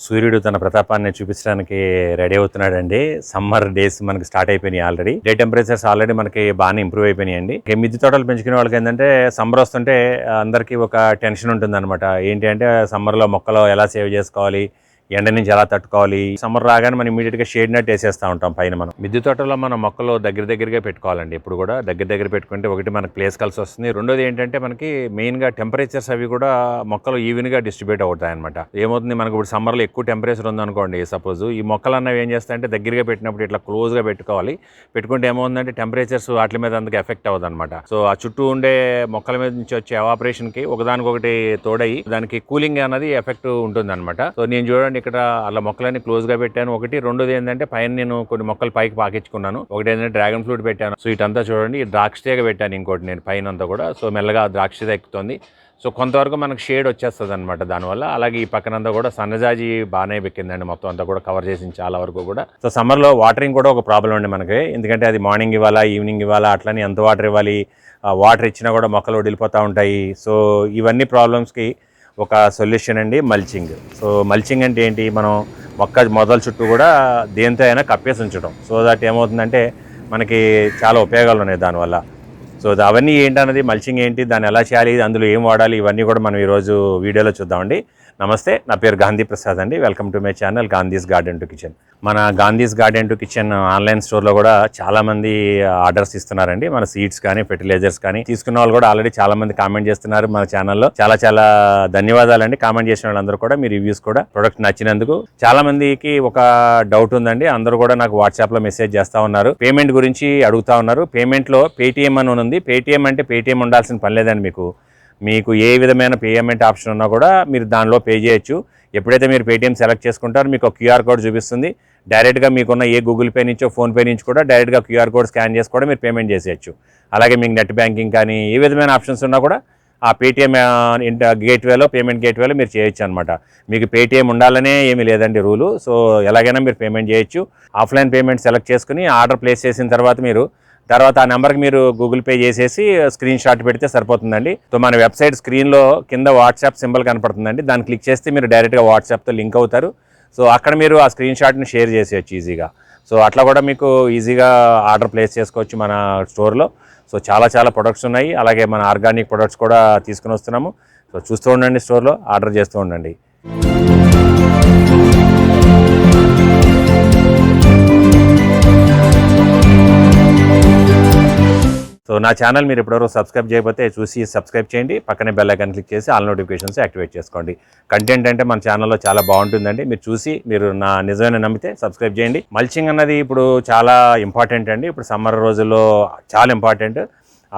సూర్యుడు తన ప్రతాపాన్ని చూపించడానికి రెడీ అవుతున్నాడండి. సమ్మర్ డేస్ మనకి స్టార్ట్ అయిపోయినాయి. ఆల్రెడీ డే టెంపరేచర్స్ ఆల్రెడీ మనకి బాగానే ఇంప్రూవ్ అయిపోయినాయండి. మిద్దె తోటలు పెంచుకునే వాళ్ళకి ఏంటంటే సమ్మర్ వస్తుంటే అందరికీ ఒక టెన్షన్ ఉంటుంది అనమాట. ఏంటి అంటే సమ్మర్లో మొక్కలు ఎలా సేవ్ చేసుకోవాలి, ఎండ నుంచి ఎలా తట్టుకోవాలి. సమ్మర్ రాగానే మనం ఇమీడియట్ గా షేడ్ నెట్ వేసేస్తూ ఉంటాం పైన. మనం మిద్దె తోటలో మన మొక్కలు దగ్గరగా పెట్టుకోవాలండి. ఇప్పుడు కూడా దగ్గర పెట్టుకుంటే ఒకటి మనకి ప్లేస్ కలిసి వస్తుంది. రెండోది ఏంటంటే మనకి మెయిన్ గా టెంపరేచర్స్ అవి కూడా మొక్కలు ఈవెన్ గా డిస్ట్రిబ్యూట్ అవుతాయి అనమాట. ఏమవుతుంది, మనకు ఇప్పుడు సమ్మర్ లో ఎక్కువ టెంపరేచర్ ఉందనుకోండి, సపోజ్ ఈ మొక్కలు అన్నవి ఏం చేస్తాయంటే దగ్గరగా పెట్టినప్పుడు ఇట్లా క్లోజ్ గా పెట్టుకోవాలి. పెట్టుకుంటే ఏమవుతుందంటే టెంపరేచర్స్ వాటి మీద అందుకు ఎఫెక్ట్ అవ్వదు అనమాట. సో ఆ చుట్టూ ఉండే మొక్కల మీద నుంచి వచ్చే ఎవాపరేషన్ కి ఒకదానికొకటి తోడయి దానికి కూలింగ్ అనేది ఎఫెక్ట్ ఉంటుంది అనమాట. సో నేను చూడండి ఇక్కడ అలా మొక్కలన్నీ క్లోజ్ గా పెట్టాను. ఒకటి రెండోది ఏంటంటే పైన నేను కొన్ని మొక్కలు పైకి పాకించుకున్నాను. ఒకటి ఏంటంటే డ్రాగన్ ఫ్రూట్ పెట్టాను. సో ఇటంతా చూడండి ద్రాక్ష తీగ పెట్టాను. ఇంకోటి నేను పైన అంతా కూడా సో మెల్లగా ద్రాక్ష తీగ ఎక్కుతుంది. సో కొంతవరకు మనకు షేడ్ వచ్చేస్తుంది అనమాట దానివల్ల. అలాగే ఈ పక్కనంతా కూడా సన్నజాజి బాగానే పెక్కిందండి. మొత్తం అంతా కూడా కవర్ చేసింది చాలా వరకు కూడా. సో సమ్మర్లో వాటరింగ్ కూడా ఒక ప్రాబ్లం అండి మనకి. ఎందుకంటే అది మార్నింగ్ ఇవ్వాలా, ఈవినింగ్ ఇవ్వాలా, అట్లని ఎంత వాటర్ ఇవ్వాలి, వాటర్ ఇచ్చినా కూడా మొక్కలు వదిలిపోతూ ఉంటాయి. సో ఇవన్నీ ప్రాబ్లమ్స్కి ఒక సొల్యూషన్ అండి మల్చింగ్. సో మల్చింగ్ అంటే ఏంటి, మనం మొక్క మొదల చుట్టూ కూడా దేంతో అయినా కప్పేసి ఉంచడం. సో దట్ ఏమవుతుందంటే మనకి చాలా ఉపయోగాలు ఉన్నాయి దానివల్ల. సో అవన్నీ ఏంటన్నది, మల్చింగ్ ఏంటి, దాన్ని ఎలా చేయాలి, అందులో ఏం వాడాలి, ఇవన్నీ కూడా మనం ఈరోజు వీడియోలో చూద్దామండి. నమస్తే, నా పేరు గాంధీ ప్రసాద్ అండి. Welcome to my channel Gandhi's garden to kitchen. మన Gandhi's garden to kitchen online స్టోర్లో కూడా చాలా మంది ఆర్డర్స్ ఇస్తున్నారండి. మన సీడ్స్ కానీ ఫెర్టిలైజర్స్ కానీ తీసుకున్న వాళ్ళు కూడా ఆల్రెడీ చాలా మంది కామెంట్ చేస్తున్నారు మన ఛానల్లో. చాలా ధన్యవాదాలండి కామెంట్ చేసిన వాళ్ళందరూ కూడా. మీ రివ్యూస్ కూడా ప్రొడక్ట్ నచ్చినందుకు. చాలా మందికి ఒక డౌట్ ఉందండి. అందరూ కూడా నాకు వాట్సాప్ లో మెసేజ్ చేస్తా ఉన్నారు. పేమెంట్ గురించి అడుగుతా ఉన్నారు. పేమెంట్ లో పేటిఎం అని ఉంది. పేటిఎం అంటే పేటిఎం ఉండాల్సిన పని లేదండి. మీకు ఏ విధమైన పేమెంట్ ఆప్షన్ ఉన్నా కూడా మీరు దానిలో పే చేయొచ్చు. ఎప్పుడైతే మీరు పేటిఎం సెలెక్ట్ చేసుకుంటారో మీకు ఒక క్యూఆర్ కోడ్ చూపిస్తుంది. డైరెక్ట్గా మీకున్న ఏ గూగుల్ పే నుంచో ఫోన్పే నుంచి కూడా డైరెక్ట్గా క్యూఆర్ కోడ్ స్కాన్ చేసి కూడా మీరు పేమెంట్ చేసేయచ్చు. అలాగే మీకు నెట్ బ్యాంకింగ్ కానీ ఏ విధమైన ఆప్షన్స్ ఉన్నా కూడా ఆ పేటిఎం గేట్వేలో, పేమెంట్ గేట్వేలో మీరు చేయొచ్చు అనమాట. మీకు పేటిఎం ఉండాలనే ఏమీ లేదండి రూలు. సో ఎలాగైనా మీరు పేమెంట్ చేయొచ్చు. ఆఫ్లైన్ పేమెంట్ సెలెక్ట్ చేసుకుని ఆర్డర్ ప్లేస్ చేసిన తర్వాత ఆ నెంబర్కి మీరు గూగుల్ పే చేసేసి స్క్రీన్ షాట్ పెడితే సరిపోతుందండి. సో మన వెబ్సైట్ స్క్రీన్లో కింద వాట్సాప్ సింబల్ కనపడుతుందండి. దాన్ని క్లిక్ చేస్తే మీరు డైరెక్ట్గా వాట్సాప్తో లింక్ అవుతారు. సో అక్కడ మీరు ఆ స్క్రీన్ షాట్ని షేర్ చేసేయచ్చు ఈజీగా. సో అట్లా కూడా మీకు ఈజీగా ఆర్డర్ ప్లేస్ చేసుకోవచ్చు మన స్టోర్లో. సో చాలా ప్రొడక్ట్స్ ఉన్నాయి. అలాగే మన ఆర్గానిక్ ప్రొడక్ట్స్ కూడా తీసుకుని వస్తున్నాము. సో చూస్తూ ఉండండి, స్టోర్లో ఆర్డర్ చేస్తూ ఉండండి. సో నా ఛానల్ మీరు ఇప్పటివరకు సబ్స్క్రైబ్ చేయకపోతే చూసి సబ్స్క్రైబ్ చేయండి. పక్కనే బెల్ ఐకాన్ క్లిక్ చేసి ఆల్ నోటిఫికేషన్స్ యాక్టివేట్ చేసుకోండి. కంటెంట్ అంటే మన ఛానల్లో చాలా బాగుంటుందండి. మీరు చూసి మీరు నా నిజమైన నమ్మితే సబ్స్క్రైబ్ చేయండి. మల్చింగ్ అన్నది ఇప్పుడు చాలా ఇంపార్టెంట్ అండి. ఇప్పుడు సమ్మర్ రోజుల్లో చాలా ఇంపార్టెంట్.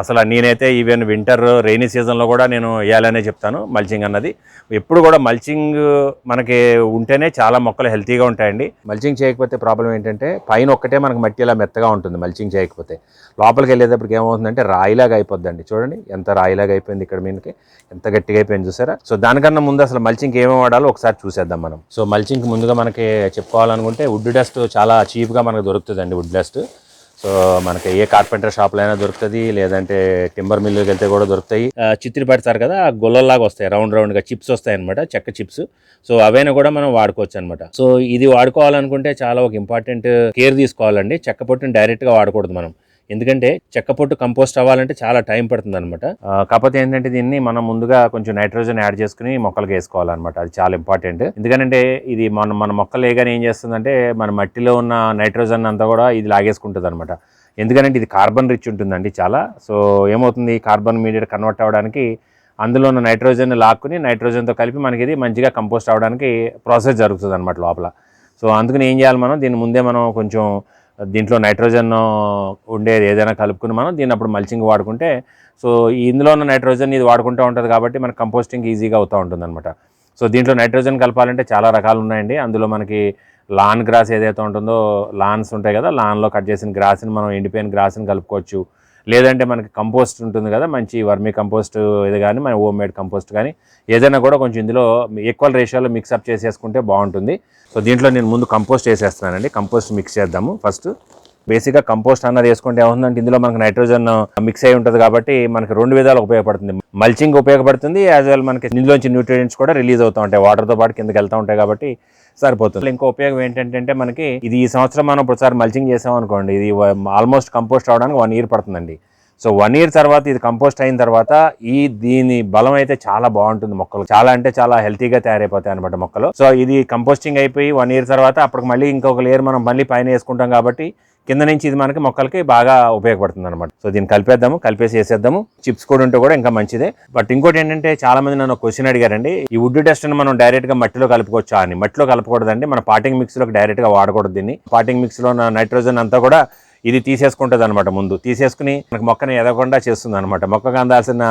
అసలు నేనైతే ఈవెన్ వింటర్ రెయినీ సీజన్లో కూడా నేను వేయాలనే చెప్తాను మల్చింగ్ అన్నది. ఎప్పుడు కూడా మల్చింగ్ మనకి ఉంటేనే చాలా మొక్కలు హెల్తీగా ఉంటాయండి. మల్చింగ్ చేయకపోతే ప్రాబ్లం ఏంటంటే పైన ఒక్కటే మనకు మట్టి ఇలా మెత్తగా ఉంటుంది. మల్చింగ్ చేయకపోతే లోపలికి వెళ్ళేటప్పటికి ఏమవుతుందంటే రాయిలాగా అయిపోద్దండి. చూడండి ఎంత రాయిలాగా అయిపోయింది ఇక్కడ, మీదకి ఎంత గట్టిగా అయిపోయింది చూసారా. సో దానికన్నా ముందు అసలు మల్చింగ్ ఏమేమి వాడాలో ఒకసారి చూసేద్దాం మనం. సో మల్చింగ్ ముందుగా మనకి చెప్పుకోవాలనుకుంటే వుడ్ డస్ట్ చాలా చీప్గా మనకు దొరుకుతుందండి. వుడ్ డస్ట్ సో మనకి ఏ కార్పెంటర్ షాప్లో అయినా దొరుకుతుంది, లేదంటే టింబర్ మిల్లుకి వెళ్తే కూడా దొరుకుతాయి. చిత్రి పెడతారు కదా, గొల్లలాగా వస్తాయి, రౌండ్గా చిప్స్ వస్తాయి అనమాట, చెక్క చిప్స్. సో అవైనా కూడా మనం వాడుకోవచ్చు అనమాట. సో ఇది వాడుకోవాలనుకుంటే చాలా ఒక ఇంపార్టెంట్ కేర్ తీసుకోవాలండి. చెక్క పొట్టుని డైరెక్ట్గా వాడకూడదు మనం. ఎందుకంటే చెక్క పొట్టు కంపోస్ట్ అవ్వాలంటే చాలా టైం పడుతుంది అనమాట. కాకపోతే ఏంటంటే దీన్ని మనం ముందుగా కొంచెం నైట్రోజన్ యాడ్ చేసుకుని మొక్కలకు వేసుకోవాలన్నమాట. అది చాలా ఇంపార్టెంట్. ఎందుకంటే ఇది మన మొక్కలు వేయగానే ఏం చేస్తుందంటే మన మట్టిలో ఉన్న నైట్రోజన్ అంతా కూడా ఇది లాగేసుకుంటుంది అనమాట. ఎందుకంటే ఇది కార్బన్ రిచ్ ఉంటుందండి చాలా. సో ఏమవుతుంది, కార్బన్ మీడియేట్ కన్వర్ట్ అవ్వడానికి అందులో ఉన్న నైట్రోజన్ లాక్కుని నైట్రోజన్తో కలిపి మనకి ఇది మంచిగా కంపోస్ట్ అవ్వడానికి ప్రాసెస్ జరుగుతుంది అనమాట లోపల. సో అందుకని ఏం చేయాలి, మనం దీని ముందే మనం కొంచెం దీంట్లో నైట్రోజన్ ఉండేది ఏదైనా కలుపుకుని మనం దీన్ని అప్పుడు మల్చింగ్ వాడుకుంటే, సో ఇందులో ఉన్న నైట్రోజన్ ఇది వాడుకుంటూ ఉంటుంది కాబట్టి మనకు కంపోస్టింగ్ ఈజీగా అవుతూ ఉంటుంది అనమాట. సో దీంట్లో నైట్రోజన్ కలపాలంటే చాలా రకాలు ఉన్నాయండి. అందులో మనకి లాన్ గ్రాస్ ఏదైతే ఉంటుందో, లాన్స్ ఉంటాయి కదా, లాన్లో కట్ చేసిన గ్రాస్ని మనం ఎండిపోయిన గ్రాస్ని కలుపుకోవచ్చు. లేదంటే మనకి కంపోస్ట్ ఉంటుంది కదా, మంచి వర్మీ కంపోస్ట్ ఇది కానీ మన హోమ్ మేడ్ కంపోస్ట్ కానీ ఏదైనా కూడా కొంచెం ఇందులో ఈక్వల్ రేషియోలో మిక్సప్ చేసేసుకుంటే బాగుంటుంది. సో దీంట్లో నేను ముందు కంపోస్ట్ వేసేస్తున్నానండి. కంపోస్ట్ మిక్స్ చేద్దాము ఫస్ట్. బేసిక్గా కంపోస్ట్ అన్నది వేసుకుంటే ఏమవుతుందంటే ఇందులో మనకు నైట్రోజన్ మిక్స్ అయి ఉంటుంది కాబట్టి మనకి 2 విధాలు ఉపయోగపడుతుంది. మల్చింగ్ ఉపయోగపడుతుంది, యాజ్ వెల్ మనకి ఇందులోంచి న్యూట్రియంట్స్ కూడా రిలీజ్ అవుతూ ఉంటాయి, వాటర్తో పాటు కిందకి వెళ్తూ ఉంటాయి కాబట్టి సరిపోతుంది. ఇంకో ఉపయోగం ఏంటంటే మనకి ఇది ఈ సంవత్సరం మనం ఒకసారి మల్చింగ్ చేసాం అనుకోండి, ఇది ఆల్మోస్ట్ కంపోస్ట్ అవడానికి 1 ఇయర్ పడుతుందండి. సో 1 ఇయర్ తర్వాత ఇది కంపోస్ట్ అయిన తర్వాత దీని బలం అయితే చాలా బాగుంటుంది, మొక్కలు చాలా అంటే చాలా హెల్తీగా తయారైపోతాయి అనమాట మొక్కలు. సో ఇది కంపోస్టింగ్ అయిపోయి 1 ఇయర్ తర్వాత అప్పటికి మళ్ళీ ఇంకొక లేయర్ మనం మళ్ళీ పైన వేసుకుంటాం కాబట్టి కింద నుంచి ఇది మనకి మొక్కలకి బాగా ఉపయోగపడుతుంది అనమాట. సో దీన్ని కలిపేసి వేసేద్దాము. చిప్స్ కూడా ఉంటే కూడా ఇంకా మంచిదే. బట్ ఇంకోటి ఏంటంటే చాలా మంది నన్ను క్వశ్చన్ అడిగారండి, ఈ వుడ్ డస్ట్ ని మనం డైరెక్ట్ గా మట్టిలో కలుపుకోవచ్చా అని. మట్టిలో కలపకూడదండి, మన పాటింగ్ మిక్స్ లోకి డైరెక్ట్ గా వాడకూడదు. దీన్ని పాటింగ్ మిక్స్ లో ఉన్న నైట్రోజన్ అంతా కూడా ఇది తీసేసుకుంటుంది అనమాట. ముందు తీసేసుకుని మనకు మొక్కని ఎదగకుండా చేస్తుంది అనమాట. మొక్కకు అందాల్సిన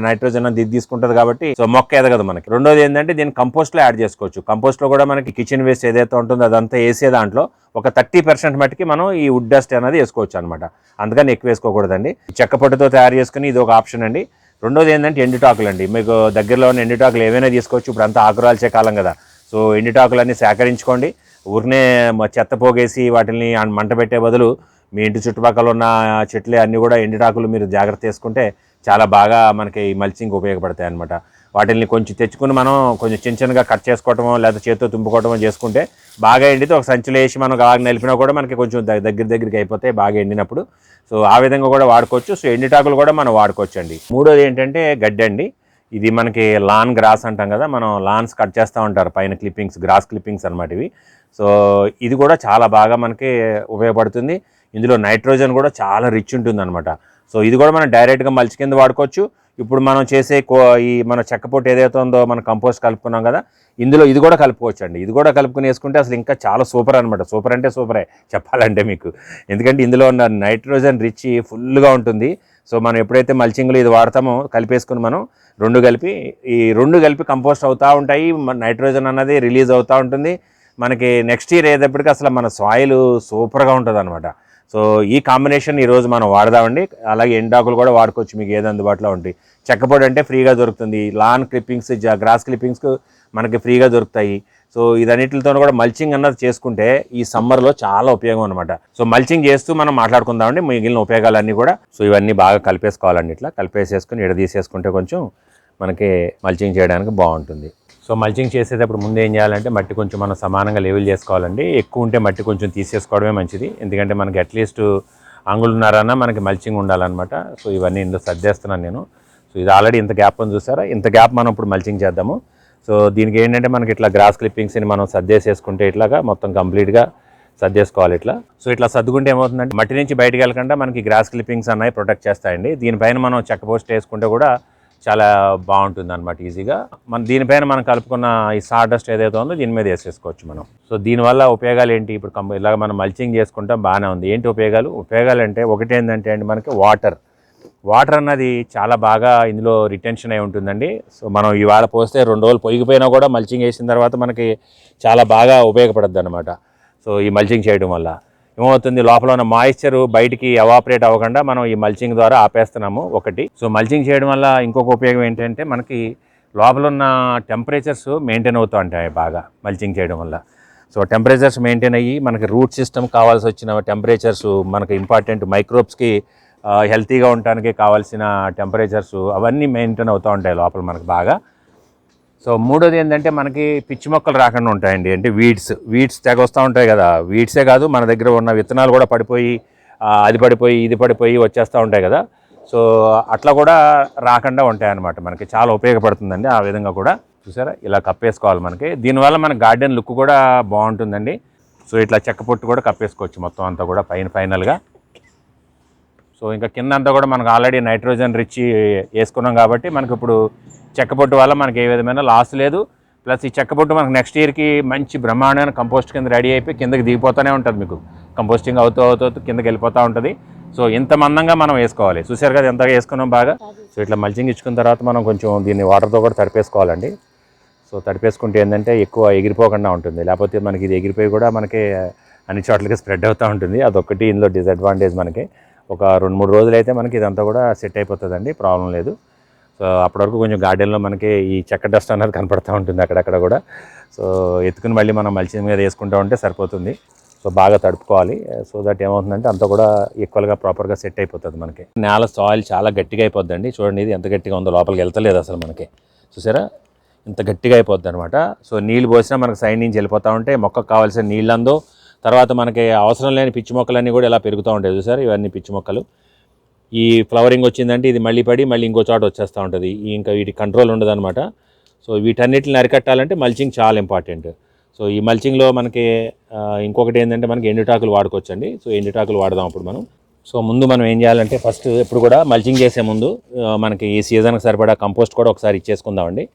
నైట్రోజన్ ఇది తీసుకుంటుంది కాబట్టి సో మొక్క ఎదగదు మనకి. రెండోది ఏంటంటే దీన్ని కంపోస్ట్ లో యాడ్ చేసుకోవచ్చు. కంపోస్ట్ లో కూడా మనకి కిచెన్ వేస్ట్ ఏదైతే ఉంటుందో అదంతా వేసే దాంట్లో ఒక 30% మట్టికి మనం ఈ వుడ్ డస్ట్ అనేది వేసుకోవచ్చు అనమాట. అందుకని ఎక్కువ వేసుకోకూడదండి. చెక్క పొట్టుతో తయారు చేసుకుని ఇది ఒక ఆప్షన్ అండి. రెండోది ఏంటంటే ఎండుటాకులు అండి. మీకు దగ్గరలో ఉన్న ఎండుటాకులు ఏవైనా తీసుకోవచ్చు. ఇప్పుడు అంతా ఆకురాల్చే కాలం కదా, సో ఎండుటాకులన్నీ సేకరించుకోండి. ఊరినే చెత్త పోగేసి వాటిని మంట పెట్టే బదులు మీ ఇంటి చుట్టుపక్కల ఉన్న చెట్లే అన్నీ కూడా ఎండుటాకులు మీరు జాగ్రత్త చేసుకుంటే చాలా బాగా మనకి ఈ మల్చింగ్ ఉపయోగపడతాయి అనమాట. వాటిని కొంచెం తెచ్చుకుని మనం కొంచెం చిన్నగా కట్ చేసుకోవటమో లేదా చేతితో తుంపుకోవటమో చేసుకుంటే బాగా ఎండితే ఒక సంచులు వేసి మనం బాగా నలిపినా కూడా మనకి కొంచెం దగ్గరికి అయిపోతాయి బాగా ఎండినప్పుడు. సో ఆ విధంగా కూడా వాడుకోవచ్చు. సో ఎండుటాకులు కూడా మనం వాడుకోవచ్చు అండి. మూడోది ఏంటంటే గడ్డి అండి. ఇది మనకి లాన్ గ్రాస్ అంటాం కదా, మనం లాన్స్ కట్ చేస్తూ ఉంటారు పైన క్లిప్పింగ్స్, గ్రాస్ క్లిప్పింగ్స్ అనమాట ఇవి. సో ఇది కూడా చాలా బాగా మనకి ఉపయోగపడుతుంది. ఇందులో నైట్రోజన్ కూడా చాలా రిచ్ ఉంటుంది అనమాట. సో ఇది కూడా మనం డైరెక్ట్గా మల్చి కింద వాడుకోవచ్చు. ఇప్పుడు మనం చేసే ఈ మన చెక్కపొట్టు ఏదైతే ఉందో మనం కంపోస్ట్ కలుపుకున్నాం కదా, ఇందులో ఇది కూడా కలుపుకోవచ్చు అండి. ఇది కూడా కలుపుకుని వేసుకుంటే అసలు ఇంకా చాలా సూపర్ అనమాట. సూపర్ అంటే సూపరే చెప్పాలంటే మీకు, ఎందుకంటే ఇందులో ఉన్న నైట్రోజన్ రిచ్ ఫుల్గా ఉంటుంది. సో మనం ఎప్పుడైతే మల్చింగ్లో ఇది వాడతామో కలిపేసుకుని మనం రెండు కలిపి కంపోస్ట్ అవుతూ ఉంటాయి. నైట్రోజన్ అన్నది రిలీజ్ అవుతూ ఉంటుంది. మనకి నెక్స్ట్ ఇయర్ అయ్యేటప్పటికి అసలు మన సాయిల్ సూపర్గా ఉంటుంది అనమాట. సో ఈ కాంబినేషన్ ఈరోజు మనం వాడదామండి. అలాగే ఎండాకులు కూడా వాడుకోవచ్చు, మీకు ఏది అందుబాటులో ఉంటాయి. చెక్కపొడి అంటే ఫ్రీగా దొరుకుతుంది. లాన్ క్లిప్పింగ్స్, గ్రాస్ క్లిప్పింగ్స్ మనకి ఫ్రీగా దొరుకుతాయి. సో ఇదన్నిటితో కూడా మల్చింగ్ అన్నది చేసుకుంటే ఈ సమ్మర్లో చాలా ఉపయోగం అనమాట. సో మల్చింగ్ చేస్తూ మనం మాట్లాడుకుందామండి మిగిలిన ఉపయోగాలన్నీ కూడా. సో ఇవన్నీ బాగా కలిపేసుకోవాలండి. ఇట్లా కలిపేసేసుకుని తీసేసుకుంటే కొంచెం మనకి మల్చింగ్ చేయడానికి బాగుంటుంది. సో మల్చింగ్ చేసేటప్పుడు ముందు ఏం చేయాలంటే మట్టి కొంచెం మనం సమానంగా లెవెల్ చేసుకోవాలండి. ఎక్కువ ఉంటే మట్టి కొంచెం తీసేసుకోవడమే మంచిది, ఎందుకంటే మనకి అట్లీస్ట్ అంగుళన్నరన్నా మనకి మల్చింగ్ ఉండాలన్నమాట. సో ఇవన్నీ ఇందులో సర్దేస్తున్నాను నేను. సో ఇది ఆల్రెడీ ఇంత గ్యాప్ అని చూసారా, ఇంత గ్యాప్ మనం ఇప్పుడు మల్చింగ్ చేద్దాము. సో దీనికి ఏంటంటే మనకి ఇట్లా గ్రాస్ క్లిప్పింగ్స్ని మనం సర్దేసేసుకుంటే ఇట్లాగా మొత్తం కంప్లీట్గా సర్దేసుకోవాలి ఇట్లా. సో ఇట్లా సర్దుకుంటే ఏమవుతుందంటే మట్టి నుంచి బయటకు వెళ్ళకుండా మనకి గ్రాస్ క్లిప్పింగ్స్ అన్నవి ప్రొటెక్ట్ చేస్తాయండి. దీనిపైన మనం చెక్క పోస్ట్ వేసుకుంటే కూడా చాలా బాగుంటుంది అనమాట ఈజీగా. దీనిపైన మనం కలుపుకున్న ఈ సాడస్ట్ ఏదైతే ఉందో దీని మీద వేసేసుకోవచ్చు మనం. సో దీనివల్ల ఉపయోగాలు ఏంటి, ఇప్పుడు ఇలాగ మనం మల్చింగ్ చేసుకుంటాం బాగానే ఉంది. ఏంటి ఉపయోగాలు అంటే ఒకటి ఏంటంటే అండి మనకి వాటర్ అన్నది చాలా బాగా ఇందులో రిటెన్షన్ అయి ఉంటుందండి. సో మనం ఇవాళ పోస్తే 2 రోజులు పొయ్యిపోయినా కూడా మల్చింగ్ వేసిన తర్వాత మనకి చాలా బాగా ఉపయోగపడుద్ది అనమాట. సో ఈ మల్చింగ్ చేయడం వల్ల ఏమవుతుంది, లోపల ఉన్న మాయిశ్చర్ బయటికి ఎవాపరేట్ అవ్వకుండా మనం ఈ మల్చింగ్ ద్వారా ఆపేస్తున్నాము ఒకటి. సో మల్చింగ్ చేయడం వల్ల ఇంకొక ఉపయోగం ఏంటంటే మనకి లోపల ఉన్న టెంపరేచర్స్ మెయింటైన్ అవుతూ ఉంటాయి బాగా మల్చింగ్ చేయడం వల్ల. సో టెంపరేచర్స్ మెయింటైన్ అయ్యి మనకి రూట్ సిస్టమ్ కావాల్సి వచ్చిన టెంపరేచర్స్, మనకి ఇంపార్టెంట్ మైక్రోబ్స్కి హెల్తీగా ఉండడానికి కావాల్సిన టెంపరేచర్స్ అవన్నీ మెయింటైన్ అవుతూ ఉంటాయి లోపల మనకు బాగా. సో మూడోది ఏంటంటే మనకి పిచ్చి మొక్కలు రాకుండా ఉంటాయండి. అంటే వీడ్స్ తెగ వస్తూ ఉంటాయి కదా, వీడ్సే కాదు మన దగ్గర ఉన్న విత్తనాలు కూడా పడిపోయి ఇది పడిపోయి వచ్చేస్తూ ఉంటాయి కదా. సో అట్లా కూడా రాకుండా ఉంటాయి అన్నమాట. మనకి చాలా ఉపయోగపడుతుందండి ఆ విధంగా కూడా. చూసారా ఇలా కప్పేసుకోవాలి మనకి. దీనివల్ల మన గార్డెన్ లుక్ కూడా బాగుంటుందండి. సో ఇట్లా చెక్క పొట్టు కూడా కప్పేసుకోవచ్చు మొత్తం అంతా కూడా ఫైనల్గా. సో ఇంకా కింద అంతా కూడా మనకు ఆల్రెడీ నైట్రోజన్ రిచ్ వేసుకున్నాం కాబట్టి మనకి ఇప్పుడు చెక్కపొట్టు వల్ల మనకి ఏ విధమైన లాస్ లేదు. ప్లస్ ఈ చెక్కపొట్టు మనకు నెక్స్ట్ ఇయర్కి మంచి బ్రహ్మాండమైన కంపోస్ట్ కింద రెడీ అయిపోయి కిందకి దిగిపోతూనే ఉంటుంది. మీకు కంపోస్టింగ్ అవుతూ కిందకి వెళ్ళిపోతూ ఉంటుంది. సో ఇంత మందంగా మనం వేసుకోవాలి. చూసారు కదా ఎంతగా వేసుకున్నాం బాగా. సో ఇట్లా మల్చింగ్ ఇచ్చుకున్న తర్వాత మనం కొంచెం దీన్ని వాటర్తో కూడా తడిపేసుకోవాలండి. సో తడిపేసుకుంటే ఏంటంటే ఎక్కువ ఎగిరిపోకుండా ఉంటుంది. లేకపోతే మనకి ఇది ఎగిరిపోయి కూడా మనకి అన్ని చోట్లకి స్ప్రెడ్ అవుతూ ఉంటుంది. అదొకటి ఇందులో డిసడ్వాంటేజ్. మనకి ఒక 2-3 రోజులు అయితే మనకి ఇదంతా కూడా సెట్ అయిపోతుందండి, ప్రాబ్లం లేదు. సో అప్పటి వరకు కొంచెం గార్డెన్లో మనకి ఈ చెక్క డస్ట్ అనేది కనపడుతూ ఉంటుంది అక్కడక్కడ కూడా. సో ఎత్తుకుని మళ్ళీ మనం మల్చింగ్ మీద వేసుకుంటూ ఉంటే సరిపోతుంది. సో బాగా తడుపుకోవాలి. సో దట్ ఏమవుతుందంటే అంతా కూడా ఈక్వల్గా ప్రాపర్గా సెట్ అయిపోతుంది మనకి. నేల సాయిల్ చాలా గట్టిగా అయిపోద్దండి. చూడండి ఇది ఎంత గట్టిగా ఉందో, లోపలికి వెళ్తలేదు అసలు మనకి. చూసారా ఇంత గట్టిగా అయిపోద్ది అనమాట. సో నీళ్ళు పోసినా మనకు సైడ్ నుంచి వెళ్ళిపోతూ ఉంటే మొక్కకు కావాల్సిన నీళ్ళందో, తర్వాత మనకి అవసరం లేని పిచ్చి మొక్కలన్నీ కూడా ఇలా పెరుగుతూ ఉంటాయి. చూసారు ఇవన్నీ పిచ్చి మొక్కలు. ఈ ఫ్లవరింగ్ వచ్చిందంటే ఇది మళ్ళీ పడి మళ్ళీ ఇంకో చోట వచ్చేస్తూ ఉంటుంది. ఇంకా వీటి కంట్రోల్ ఉండదు అనమాట. సో వీటన్నిటిని అరికట్టాలంటే మల్చింగ్ చాలా ఇంపార్టెంట్. సో ఈ మల్చింగ్లో మనకి ఇంకొకటి ఏంటంటే మనకి ఎండుటాకులు వాడుకోవచ్చండి. సో ఎండుటాకులు వాడదాం అప్పుడు మనం. సో ముందు మనం ఏం చేయాలంటే ఫస్ట్ ఎప్పుడు కూడా మల్చింగ్ చేసే ముందు మనకి ఈ సీజన్కి సరిపడా కంపోస్ట్ కూడా ఒకసారి ఇచ్చేసుకుందామండి.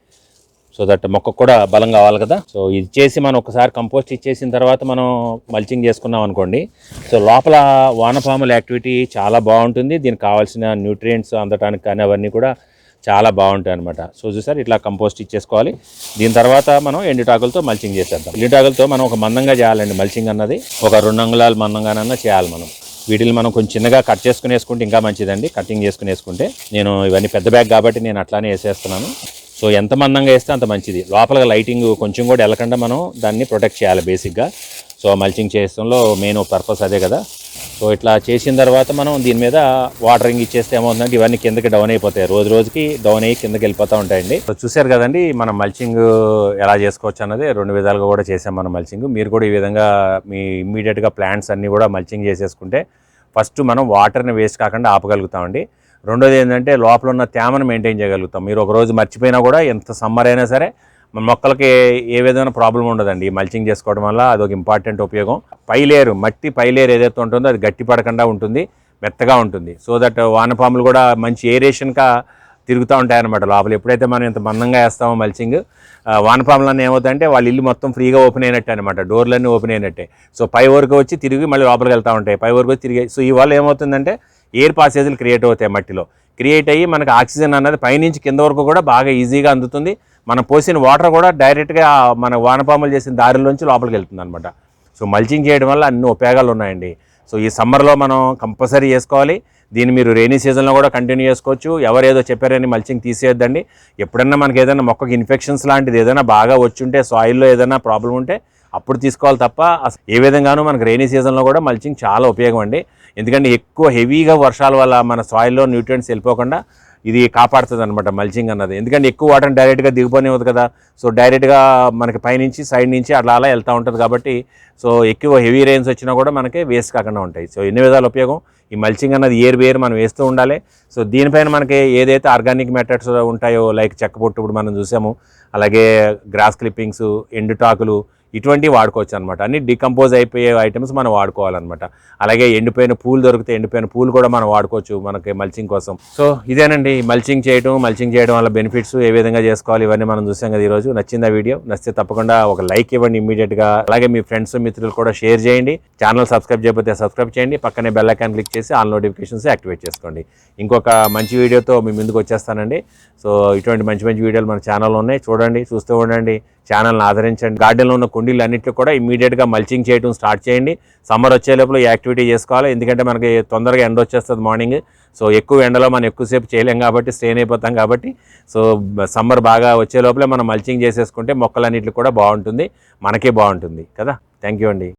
సో దట్ మొక్కకు కూడా బలం కావాలి కదా. సో ఇది చేసి మనం ఒకసారి కంపోస్ట్ ఇచ్చేసిన తర్వాత మనం మల్చింగ్ చేసుకున్నాం అనుకోండి, సో లోపల వానపాముల యాక్టివిటీ చాలా బాగుంటుంది. దీనికి కావాల్సిన న్యూట్రియంట్స్ అందటానికి కానీ అవన్నీ కూడా చాలా బాగుంటాయి అనమాట. సో చూసారు ఇట్లా కంపోస్ట్ ఇచ్చేసుకోవాలి. దీని తర్వాత మనం ఎండుటాకులతో మల్చింగ్ చేసేద్దాం. ఎండుటాకులతో మనం ఒక మందంగా చేయాలండి మల్చింగ్ అన్నది. ఒక 2 అంగుళాలు మందంగానన్నా చేయాలి మనం. వీటిని మనం కొంచెం చిన్నగా కట్ చేసుకుని వేసుకుంటే ఇంకా మంచిదండి. కటింగ్ చేసుకుని వేసుకుంటే, నేను ఇవన్నీ పెద్ద బ్యాగ్ కాబట్టి నేను అట్లానే వేసేస్తున్నాను. సో ఎంత మందంగా వేస్తే అంత మంచిది. లోపల లైటింగ్ కొంచెం కూడా వెళ్ళకుండా మనం దాన్ని ప్రొటెక్ట్ చేయాలి బేసిక్గా. సో మల్చింగ్ చేయడంలో మెయిన్ పర్పస్ అదే కదా. సో ఇట్లా చేసిన తర్వాత మనం దీని మీద వాటరింగ్ ఇచ్చేస్తే ఏమవుతుందంటే ఇవన్నీ కిందకి డౌన్ అయిపోతాయి. రోజు రోజుకి డౌన్ అయ్యి కిందకి వెళ్ళిపోతూ ఉంటాయండి. సో చూశారు కదండి మనం మల్చింగ్ ఎలా చేసుకోవచ్చు అన్నది 2 విధాలుగా కూడా చేసాం మనం మల్చింగ్. మీరు కూడా ఈ విధంగా మీ ఇమ్మీడియట్గా ప్లాంట్స్ అన్నీ కూడా మల్చింగ్ చేసేసుకుంటే ఫస్ట్ మనం వాటర్ని వేస్ట్ కాకుండా ఆపగలుగుతామండి. రెండోది ఏంటంటే లోపల ఉన్న తేమను మెయింటైన్ చేయగలుగుతాం. మీరు ఒకరోజు మర్చిపోయినా కూడా ఎంత సమ్మర్ అయినా సరే మన మొక్కలకి ఏ విధమైన ప్రాబ్లం ఉండదండి. మల్చింగ్ చేసుకోవడం వల్ల అదొక ఇంపార్టెంట్ ఉపయోగం. మట్టి పైలేరు ఏదైతే ఉంటుందో అది గట్టి పడకుండా ఉంటుంది, మెత్తగా ఉంటుంది. సో దట్ వానపాములు కూడా మంచి ఏరేషన్గా తిరుగుతూ ఉంటాయన్నమాట లోపల. ఎప్పుడైతే మనం ఇంత మందంగా వేస్తామో మల్చింగ్, వానపాములన్నీ ఏమవుతాయంటే వాళ్ళ ఇల్లు మొత్తం ఫ్రీగా ఓపెన్ అయినట్టే అనమాట. డోర్లన్నీ ఓపెన్ అయినట్టే. సో పై వరకు వచ్చి తిరిగి మళ్ళీ లోపలికి వెళ్తూ ఉంటాయి. పై వరకు వచ్చి తిరిగి. సో ఇవాళ ఏమవుతుందంటే ఎయిర్ పాసేజీలు క్రియేట్ అవుతాయి మట్టిలో. క్రియేట్ అయ్యి మనకు ఆక్సిజన్ అన్నది పైనుంచి కింద వరకు కూడా బాగా ఈజీగా అందుతుంది. మనం పోసిన వాటర్ కూడా డైరెక్ట్గా మన వానపాములు చేసిన దారిలోంచి లోపలికి వెళ్తుంది అనమాట. సో మల్చింగ్ చేయడం వల్ల అన్ని ఉపయోగాలు ఉన్నాయండి. సో ఈ సమ్మర్లో మనం కంపల్సరీ చేసుకోవాలి. దీన్ని మీరు రెయినీ సీజన్లో కూడా కంటిన్యూ చేసుకోవచ్చు. ఎవరేదో చెప్పారని మల్చింగ్ తీసేయొద్దండి. ఎప్పుడన్నా మనకి ఏదైనా మొక్కకి ఇన్ఫెక్షన్స్ లాంటిది ఏదైనా బాగా వచ్చుంటే, సాయిల్లో ఏదైనా ప్రాబ్లం ఉంటే అప్పుడు తీసుకోవాలి తప్ప ఏ విధంగానూ మనకు రెయినీ సీజన్లో కూడా మల్చింగ్ చాలా ఉపయోగం అండి. ఎందుకంటే ఎక్కువ హెవీగా వర్షాల వల్ల మన సాయిల్లో న్యూట్రియంట్స్ వెళ్ళిపోకుండా ఇది కాపాడుతుంది అనమాట మల్చింగ్ అన్నది. ఎందుకంటే ఎక్కువ వాటర్ని డైరెక్ట్గా దిగిపోనివ్వదు కదా. సో డైరెక్ట్గా మనకి పైనుంచి సైడ్ నుంచి అలా వెళ్తూ ఉంటుంది కాబట్టి సో ఎక్కువ హెవీ రెయిన్స్ వచ్చినా కూడా మనకి వేస్ట్ కాకుండా ఉంటాయి. సో ఎన్ని విధాల ఉపయోగం ఈ మల్చింగ్ అన్నది వేరు మనం వేస్తూ ఉండాలి. సో దీనిపైన మనకి ఏదైతే ఆర్గానిక్ మెథడ్స్ ఉంటాయో లైక్ చెక్క పొట్టు ఇప్పుడు మనం చూసాము, అలాగే గ్రాస్ క్లిప్పింగ్స్, ఎండుటాకులు ఇటువంటివి వాడుకోవచ్చు అనమాట. అన్ని డికంపోజ్ అయిపోయే ఐటమ్స్ మనం వాడుకోవాలన్నమాట. అలాగే ఎండిపోయిన పూలు దొరికితే ఎండిపోయిన పూలు కూడా మనం వాడుకోవచ్చు మనకి మల్చింగ్ కోసం. సో ఇదేనండి మల్చింగ్ చేయడం వల్ల బెనిఫిట్స్ ఏ విధంగా చేసుకోవాలి ఇవన్నీ మనం చూసాం కదా ఈరోజు. నచ్చిందా వీడియో? నచ్చితే తప్పకుండా ఒక లైక్ ఇవ్వండి ఇమ్మీడియట్గా. అలాగే మీ ఫ్రెండ్స్ మిత్రులు కూడా షేర్ చేయండి. ఛానల్ సబ్స్క్రైబ్ చేయకపోతే సబ్స్క్రైబ్ చేయండి. పక్కనే బెల్ ఐకాన్ క్లిక్ చేసి ఆల్ నోటిఫికేషన్స్ యాక్టివేట్ చేసుకోండి. ఇంకొక మంచి వీడియోతో మీ ముందుకు వచ్చేస్తానండి. సో ఇటువంటి మంచి వీడియోలు మన ఛానల్లో ఉన్నాయి, చూడండి, చూస్తూ ఉండండి, ఛానల్ని ఆదరించండి. గార్డెన్లో ఉన్న కుండీలు అన్నింటిలో కూడా ఇమ్మీడియట్గా మల్చింగ్ చేయడం స్టార్ట్ చేయండి. సమ్మర్ వచ్చే లోపల ఈ యాక్టివిటీ చేసుకోవాలి. ఎందుకంటే మనకి తొందరగా ఎండ వచ్చేస్తుంది మార్నింగ్. సో ఎక్కువ ఎండలో మనం ఎక్కువసేపు చేయలేం కాబట్టి స్ట్రెయిన్ అయిపోతాం కాబట్టి సో సమ్మర్ బాగా వచ్చే లోపలే మనం మల్చింగ్ చేసేసుకుంటే మొక్కలన్నింటికి కూడా బాగుంటుంది, మనకే బాగుంటుంది కదా. థ్యాంక్ యూ అండి.